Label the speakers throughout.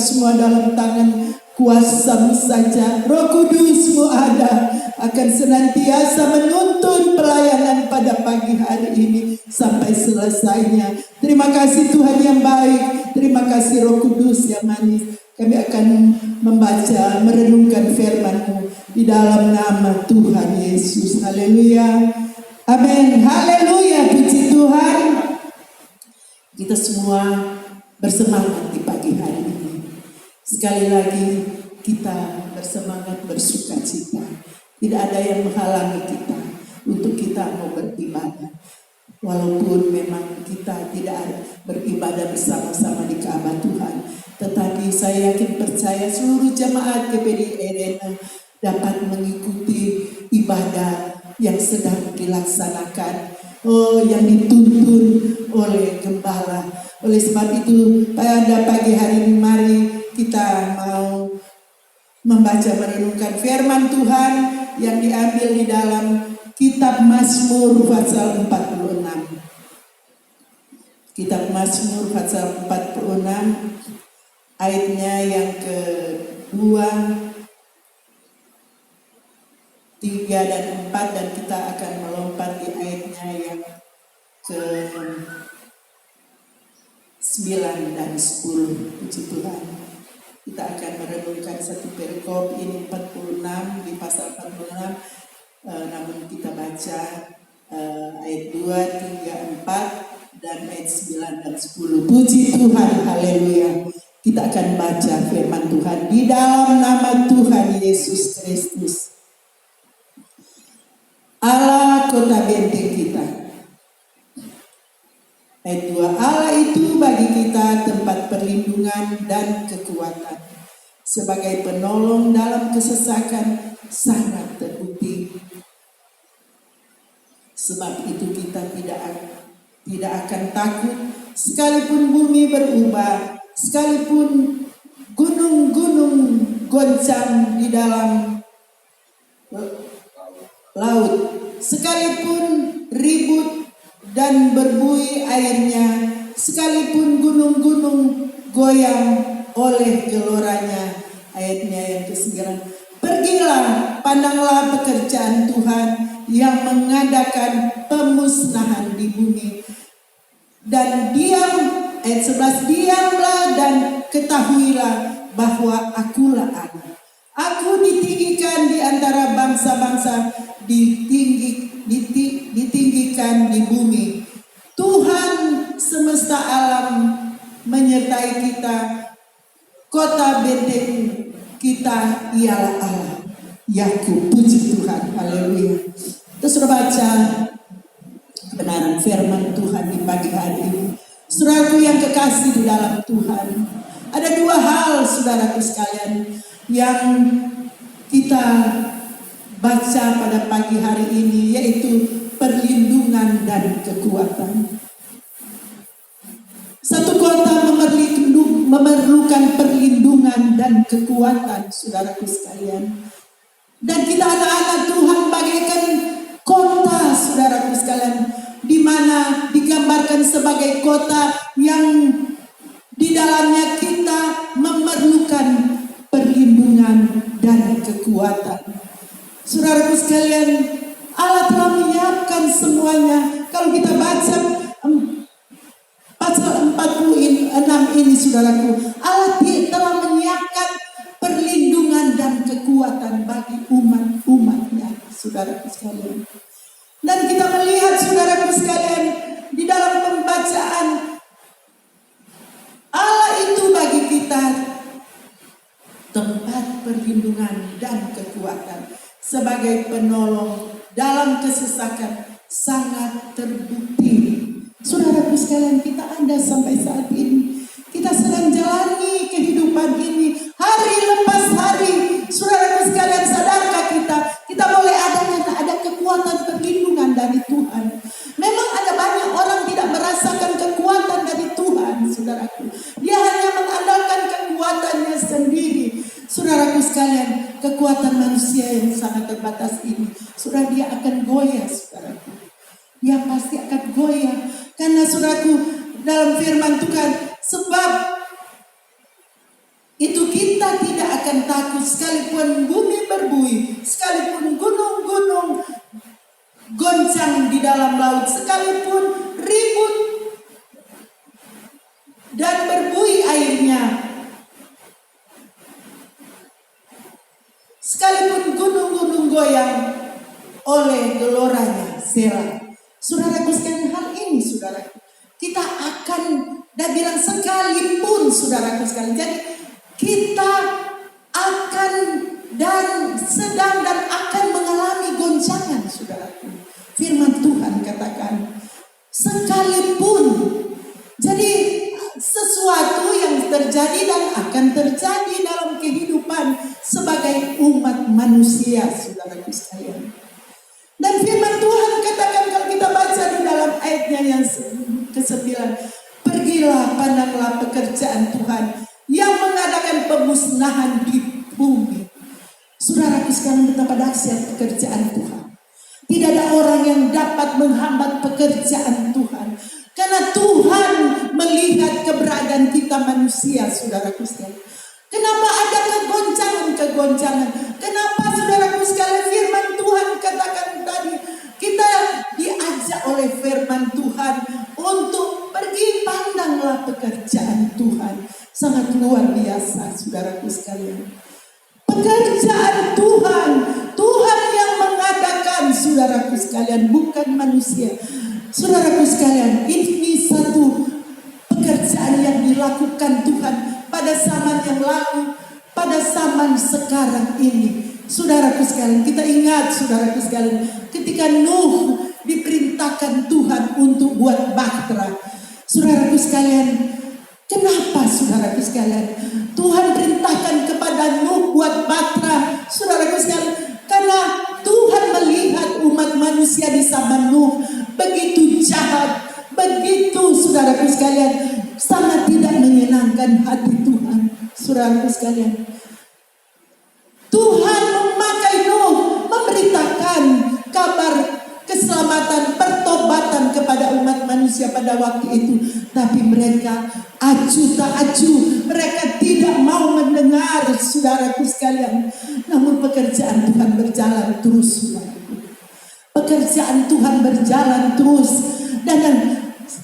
Speaker 1: Semua dalam tangan kuasa-Mu saja. Roh Kudus-Mu ada, akan senantiasa menuntun pelayanan pada pagi hari ini sampai selesainya. Terima kasih Tuhan yang baik, terima kasih Roh Kudus yang manis. Kami akan membaca, merenungkan firman-Mu di dalam nama Tuhan Yesus. Haleluya, amin, haleluya, puji Tuhan. Kita semua bersemangat di pagi hari ini. Sekali lagi kita bersemangat bersuka cita. Tidak ada yang menghalangi kita untuk kita mau beribadah. Walaupun memang kita tidak beribadah bersama-sama di Ka'bah Tuhan, tetapi saya yakin percaya seluruh jemaat GPD Arena dapat mengikuti ibadah yang sedang dilaksanakan, yang dituntun oleh gembala. Oleh sebab itu pada pagi hari ini mari kita mau membaca merenungkan firman Tuhan yang diambil di dalam kitab Mazmur pasal 46. Kitab Mazmur pasal 46 ayatnya yang kedua, 3 dan 4, dan kita akan melompat di ayatnya yang ke 9 dan 10. Puji Tuhan. Kita akan merenungkan satu perikop ini 46 di pasal 46, namun kita baca ayat 2, 3, 4 dan ayat 9 dan 10. Puji Tuhan, haleluya. Kita akan baca firman Tuhan di dalam nama Tuhan Yesus Kristus. Allah kota benteng kita. Ayat 2, Allah itu bagi kita tempat perlindungan dan kekuatan. Sebagai penolong dalam kesesakan sangat terbukti. Sebab itu kita tidak akan takut sekalipun bumi berubah, sekalipun gunung-gunung goncang di dalam laut, sekalipun ribut dan berbuih airnya, sekalipun gunung-gunung goyang oleh geloranya. Ayatnya yang ke-9. Pergilah, pandanglah pekerjaan Tuhan yang mengadakan pemusnahan di bumi. Dan diam, ayat 11, diamlah dan ketahuilah bahwa akulah Allah. Aku ditinggikan di antara bangsa-bangsa, ditinggikan di bumi. Tuhan semesta alam menyertai kita. Kota benteng kita ialah Allah. Yakub, puji Tuhan, haleluya. Kita sudah baca kebenaran firman Tuhan di pagi hari ini. Saudaraku yang kekasih di dalam Tuhan, ada dua hal saudaraku sekalian yang kita baca pada pagi hari ini, yaitu perlindungan dan kekuatan. Satu kota memerlukan perlindungan dan kekuatan, saudaraku sekalian. Dan kita anak-anak Tuhan bagaikan kota, saudaraku sekalian, di mana digambarkan sebagai kota yang di dalamnya kita memerlukan perlindungan dan kekuatan. Saudaraku sekalian, Allah telah menyiapkan semuanya. Kalau kita baca pasal 46 ini, saudaraku, Allah telah menyiapkan perlindungan dan kekuatan bagi umat-umatnya, saudaraku sekalian. Dan kita melihat, saudaraku sekalian, di dalam pembacaan, Allah itu bagi kita tempat perlindungan dan kekuatan. Sebagai penolong dalam kesesakan sangat terbukti. Saudaraku sekalian, kita Anda sampai saat ini, kita sedang jalani kehidupan ini hari lepas hari. Saudaraku sekalian, sadarkah kita boleh ada kekuatan perlindungan dari Tuhan. Memang ada banyak orang tidak merasakan kekuatan dari Tuhan, saudaraku. Dia hanya mengandalkan kekuatannya sendiri. Saudaraku sekalian, kekuatan manusia yang sangat terbatas ini, saudara, dia akan goyah, saudaraku. Dia pasti akan goyah. Karena saudaraku, dalam firman Tuhan, sebab itu kita tidak akan takut sekalipun bumi berbuih, sekalipun gunung-gunung goncang di dalam laut, sekalipun ribut dan berbuih airnya, sekalipun gunung-gunung goyang oleh geloranya. Selah. Saudaraku sekalian, hal ini, saudaraku, kita akan, dan bilang sekalipun, saudaraku sekalian, jadi kita akan dan sedang dan akan mengalami goncangan, saudaraku. Firman Tuhan katakan sekalipun. Jadi sesuatu yang terjadi dan akan terjadi dalam kehidupan sebagai umat manusia, saudaraku sekalian. Dan firman Tuhan katakan, kalau kita baca di dalam ayatnya yang ke-9, pergilah, pandanglah pekerjaan Tuhan yang mengadakan pemusnahan di bumi. Saudaraku sekalian, betapa dahsyat pekerjaan Tuhan. Tidak ada orang yang dapat menghambat pekerjaan Tuhan. Karena Tuhan melihat keberadaan kita manusia, saudaraku sekalian. Kenapa ada kegoncangan-kegoncangan? Kenapa saudaraku sekalian firman Tuhan katakan tadi, kita diajak oleh firman Tuhan untuk pergi pandanglah pekerjaan Tuhan. Sangat luar biasa, saudaraku sekalian. Pekerjaan Tuhan, Tuhan yang mengadakan, saudaraku sekalian, bukan manusia. Saudaraku sekalian, ini satu pekerjaan yang dilakukan Tuhan pada zaman yang lalu, pada zaman sekarang ini. Saudaraku sekalian, kita ingat, saudaraku sekalian, ketika Nuh diperintahkan Tuhan untuk buat bahtera. Saudaraku sekalian, kenapa saudaraku sekalian Tuhan perintahkan kepada Nuh buat bahtera? Saudaraku sekalian, karena Tuhan melihat umat manusia di zaman Nuh begitu jahat, begitu saudaraku sekalian sangat tidak menyenangkan hati Tuhan. Saudaraku sekalian, Tuhan memakai Nuh memberitakan kabar keselamatan, pertobatan kepada umat manusia pada waktu itu. Tapi mereka acuh tak acuh, mereka tidak mau mendengar, saudaraku sekalian. Namun pekerjaan Tuhan berjalan terus, saudaraku. Pekerjaan Tuhan berjalan terus. Dan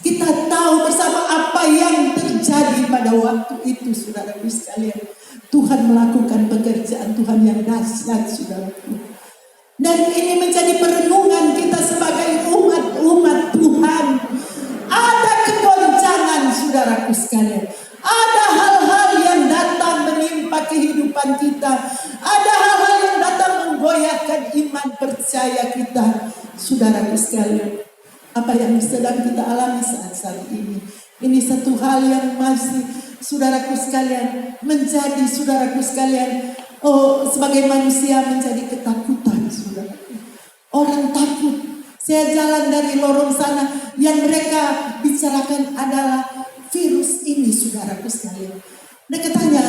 Speaker 1: kita tahu bersama apa yang terjadi pada waktu itu, saudaraku sekalian. Tuhan melakukan pekerjaan Tuhan yang dahsyat, saudaraku. Dan ini menjadi perenungan kita sebagai umat Tuhan. Ada kegoncangan, saudaraku sekalian. Ada hal-hal yang datang menimpa kehidupan kita. Ada hal-hal yang datang menggoyahkan iman percaya kita. Saudaraku sekalian, apa yang sedang kita alami saat ini. Ini satu hal yang masih, saudaraku sekalian, menjadi, saudaraku sekalian, sebagai manusia menjadi ketakutan, saudaraku. Orang takut. Saya jalan dari lorong sana, yang mereka bicarakan adalah virus ini, saudaraku sekalian. Mereka tanya,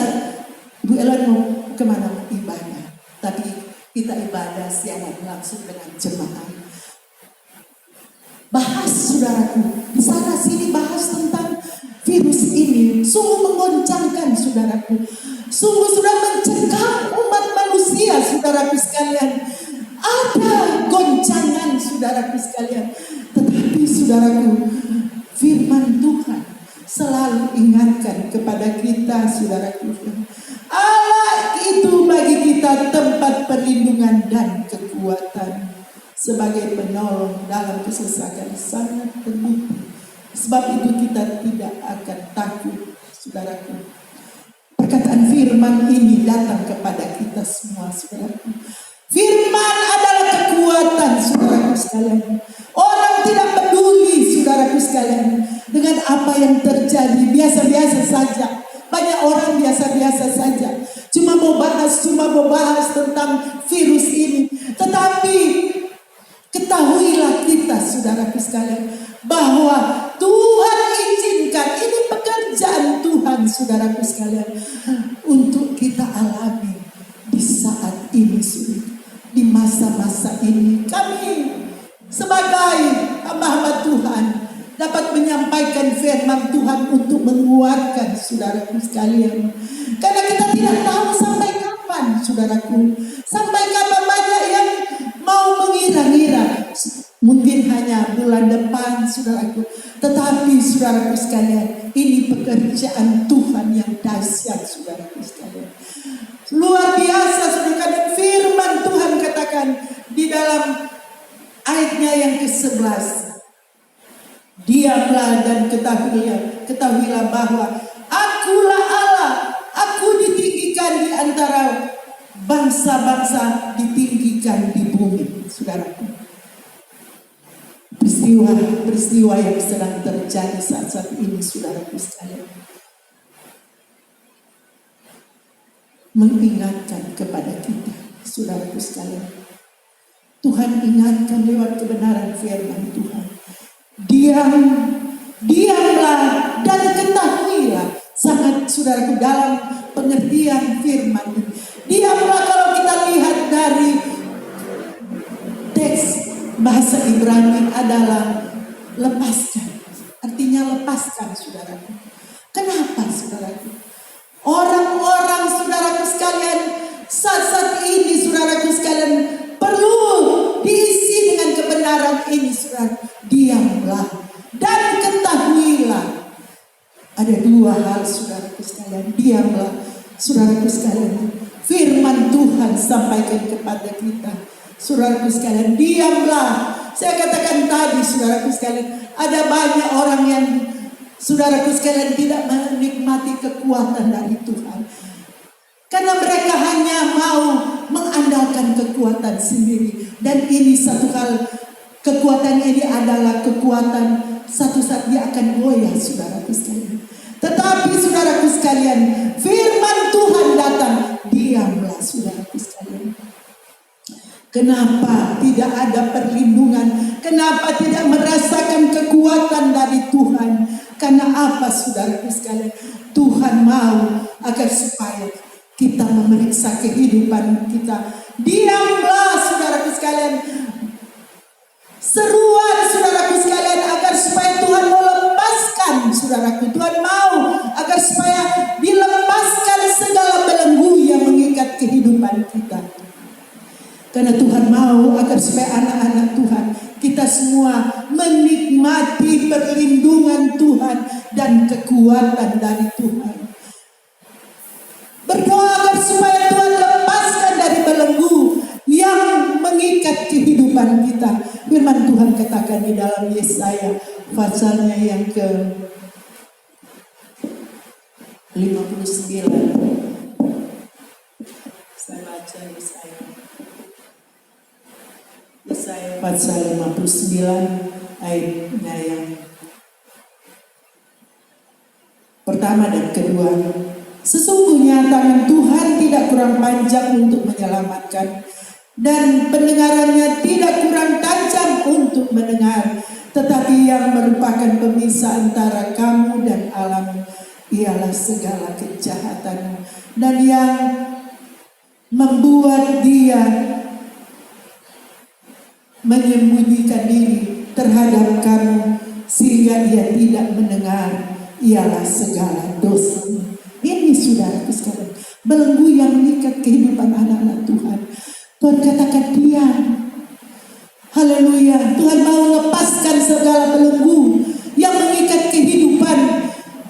Speaker 1: Bu Ellen mau kemana ibadah? Tapi kita ibadah siaran langsung dengan jemaat. Bahas, saudaraku, di sana sini bahas tentang virus ini. Sungguh mengoncangkan, saudaraku. Sungguh sudah mencekam umat manusia, saudaraku sekalian. Ada goncangan, saudaraku sekalian. Tetapi saudaraku, firman Tuhan selalu ingatkan kepada kita, saudaraku. Allah itu bagi kita tempat perlindungan dan kekuatan. Sebagai penolong dalam kesesakan sangat terbukti. Sebab itu kita tidak akan takut, saudaraku. Perkataan firman ini datang kepada kita semua, saudaraku. Firman adalah kekuatan, saudaraku sekalian. Orang tidak peduli, saudaraku sekalian, dengan apa yang terjadi. Biasa-biasa saja. Banyak orang biasa-biasa saja. Cuma mau bahas tentang virus ini. Tetapi ketahuilah kita, saudaraku sekalian, bahwa Tuhan izinkan, ini pekerjaan Tuhan, saudaraku sekalian, untuk kita alami di saat ini, di masa-masa ini. Kami sebagai hamba-hamba Tuhan dapat menyampaikan firman Tuhan untuk menguatkan saudaraku sekalian. Karena kita tidak tahu sampai kapan, saudaraku. Sampai kapan banyak yang mau mengira-ngira. Mungkin hanya bulan depan, saudaraku. Tetapi saudaraku sekalian, ini pekerjaan Tuhan yang dahsyat, saudaraku sekalian. Luar biasa, saudara. Firman Tuhan katakan di dalam ayatnya yang ke-11. Diamlah dan ketahuilah bahwa Akulah Allah, Aku ditinggikan di antara bangsa-bangsa, ditinggikan di bumi, saudaraku. Peristiwa yang sedang terjadi saat ini, saudaraku sekalian, mengingatkan kepada kita, saudaraku sekalian. Tuhan ingatkan lewat kebenaran firman Tuhan. Diamlah dan ketahuilah. Sangat, saudaraku, dalam pengertian firman. Diamlah, kalau kita lihat Ibrani adalah lepaskan. Artinya lepaskan, saudaraku. Kenapa, saudaraku? Orang-orang, saudaraku sekalian, saat ini, saudaraku sekalian, perlu diisi dengan kebenaran ini, saudara. Diamlah dan ketahuilah. Ada dua hal, saudaraku sekalian. Diamlah, saudaraku sekalian. Firman Tuhan sampaikan kepada kita, saudaraku sekalian, diamlah. Saya katakan tadi, saudaraku sekalian, ada banyak orang yang, saudaraku sekalian, tidak menikmati kekuatan dari Tuhan. Karena mereka hanya mau mengandalkan kekuatan sendiri. Dan ini satu hal, kekuatan ini adalah kekuatan satu saat dia akan goyah, saudaraku sekalian. Tetapi saudaraku sekalian, firman Tuhan datang, diamlah, saudaraku sekalian. Kenapa tidak ada perlindungan? Kenapa tidak merasakan kekuatan dari Tuhan? Karena apa, saudaraku sekalian? Tuhan mau agar supaya kita memeriksa kehidupan kita. Diamlah, saudaraku sekalian. Seruan, saudaraku sekalian, agar supaya Tuhan mau lepaskan, saudaraku. Tuhan mau agar supaya dilepaskan segala belenggu yang mengikat kehidupan kita. Karena Tuhan mau agar supaya anak-anak Tuhan, kita semua menikmati perlindungan Tuhan dan kekuatan dari Tuhan. Berdoa agar supaya Tuhan lepaskan dari belenggu yang mengikat kehidupan kita. Firman Tuhan katakan di dalam Yesaya pasalnya yang ke 59. Saya baca Yesaya pasal 59 ayatnya yang pertama dan kedua. Sesungguhnya tangan Tuhan tidak kurang panjang untuk menyelamatkan, dan pendengarannya tidak kurang tajam untuk mendengar. Tetapi yang merupakan pemisah antara kamu dan alam ialah segala kejahatan, dan yang membuat dia menyembunyikan diri terhadap kamu sehingga dia tidak mendengar ialah segala dosa. Ini, saudaraku sekalian, belenggu yang mengikat kehidupan anak-anak Tuhan. Tuhan katakan diam. Haleluya. Tuhan mau lepaskan segala belenggu yang mengikat kehidupan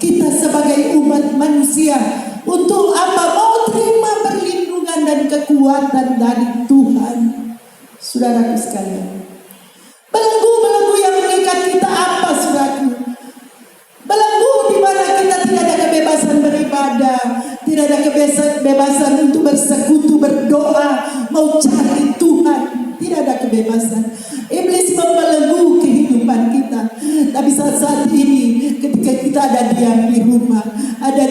Speaker 1: kita sebagai umat manusia. Untuk apa? Mau terima perlindungan dan kekuatan dari Tuhan. Saudaraku sekalian, belenggu-belenggu yang mengikat kita apa, saudaraku? Belenggu di mana kita tidak ada kebebasan beribadah, tidak ada kebebasan untuk bersekutu, berdoa, mau cari Tuhan, tidak ada kebebasan. Iblis membelenggu kehidupan kita. Tapi saat ini ketika kita ada diam di rumah, ada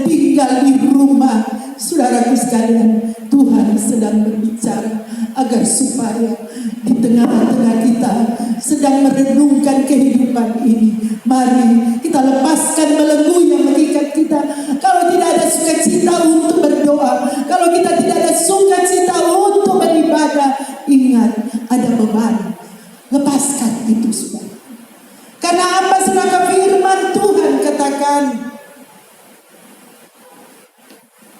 Speaker 1: tinggal di rumah, saudaraku sekalian, Tuhan sedang berbicara agar supaya di tengah-tengah kita sedang merenungkan kehidupan ini. Mari kita lepaskan belenggu yang mengikat kita. Kalau tidak ada sukacita untuk berdoa, kalau kita tidak ada sukacita untuk beribadah, ingat ada beban. Lepaskan itu, saudara. Karena apa, saudara? Firman Tuhan katakan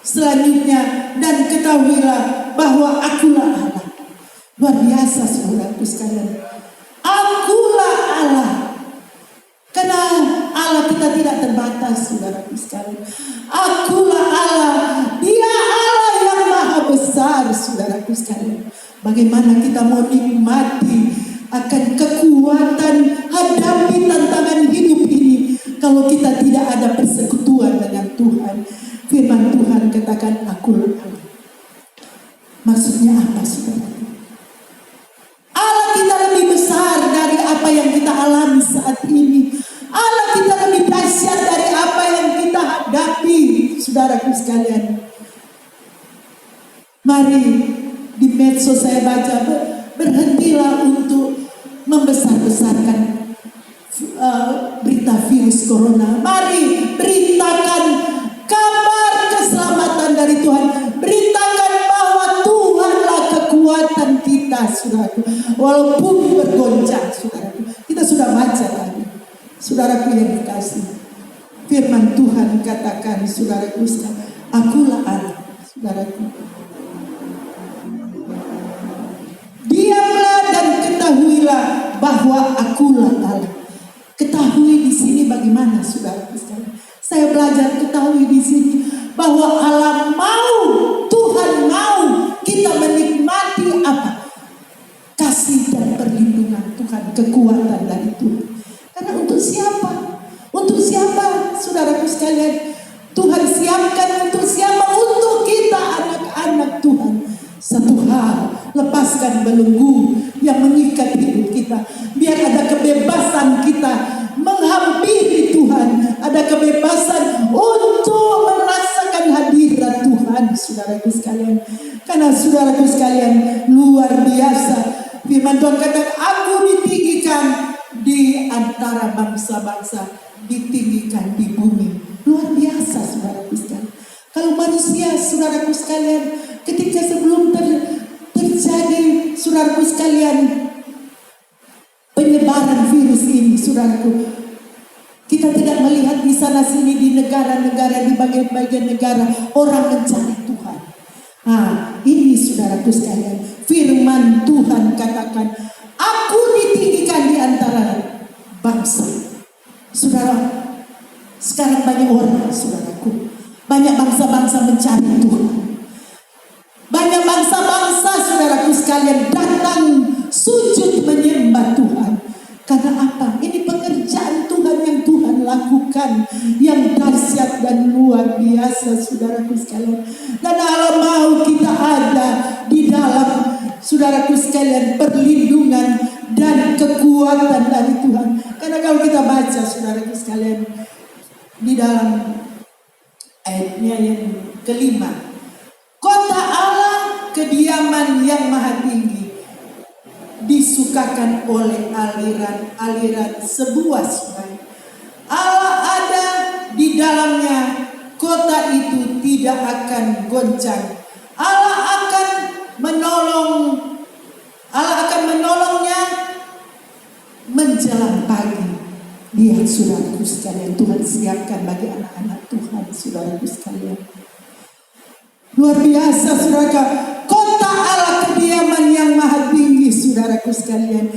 Speaker 1: selanjutnya, dan ketahuilah bahwa akulah Allah. Luar biasa, saudaraku sekalian. Akulah Allah. Karena Allah kita tidak terbatas, saudaraku sekalian. Akulah Allah. Dia Allah yang maha besar, saudaraku sekalian. Bagaimana kita mau nikmati akan kekuatan hadapi tantangan hidup ini kalau kita tidak ada persekutuan dengan Tuhan. Firman Tuhan katakan akulah Allah. Maksudnya apa, saudara? Allah kita lebih besar dari apa yang kita alami saat ini. Allah kita lebih dahsyat dari apa yang kita hadapi, saudaraku sekalian. Mari di medsos saya baca, berhentilah untuk membesar-besarkan berita virus corona. Mari beritakan kabar keselamatan dari Tuhan. Beritakan bahwa Tuhanlah kekuatan kita. deras, saudaraku. Walau bumi bergoncang, saudaraku. Kita sudah baca tadi, saudaraku yang dikasih. Firman Tuhan katakan, saudaraku, akulah Allah, saudaraku. Diamlah dan ketahuilah bahwa akulah Allah. Ketahui di sini bagaimana, saudaraku sekalian. Saya belajar ketahui di sini bahwa Allah mau, Tuhan mau kita menikmati apa? Kasih dan perlindungan Tuhan, kekuatan dari Tuhan. Karena untuk siapa? Untuk siapa, saudaraku sekalian? Tuhan siapkan untuk siapa? Untuk kita, anak-anak Tuhan. Satu hal, lepaskan belenggu yang mengikat hidup kita. Biar ada kebebasan kita menghampiri Tuhan. Ada kebebasan untuk merasakan hadirat Tuhan, saudaraku sekalian. Karena saudaraku sekalian, luar biasa. Firman Tuhan kata, aku ditinggikan di antara bangsa-bangsa, ditinggikan di bumi. Luar biasa, saudaraku sekalian. Kalau manusia, saudaraku sekalian, ketika sebelum terjadi, saudaraku sekalian, penyebaran virus ini, saudaraku, kita tidak melihat di sana sini di negara-negara, di bagian-bagian negara orang mencari Tuhan. Nah, ini saudaraku sekalian, firman Tuhan katakan, aku ditinggikan di antara bangsa. Saudara, sekarang banyak orang, saudaraku, banyak bangsa-bangsa mencari Tuhan. Banyak bangsa-bangsa, saudaraku sekalian, datang sujud menyembah Tuhan. Karena apa? Ini pekerjaan Tuhan yang Tuhan lakukan, yang dahsyat dan luar biasa, saudaraku sekalian. Dan Allah mau kita ada di dalam, saudaraku sekalian, perlindungan dan kekuatan dari Tuhan. Karena kalau kita baca, saudaraku sekalian, di dalam ayatnya yang kelima, kota Allah, kediaman yang maha tinggi, disukakan oleh aliran-aliran sebuah sungai. Allah ada di dalamnya, kota itu tidak akan goncang. Allah akan menolongnya menjelang pagi. Lihat, saudaraku sekalian, Tuhan siapkan bagi anak-anak Tuhan, saudaraku sekalian. Luar biasa, saudara. Kota Allah, kediaman yang maha tinggi, saudaraku sekalian,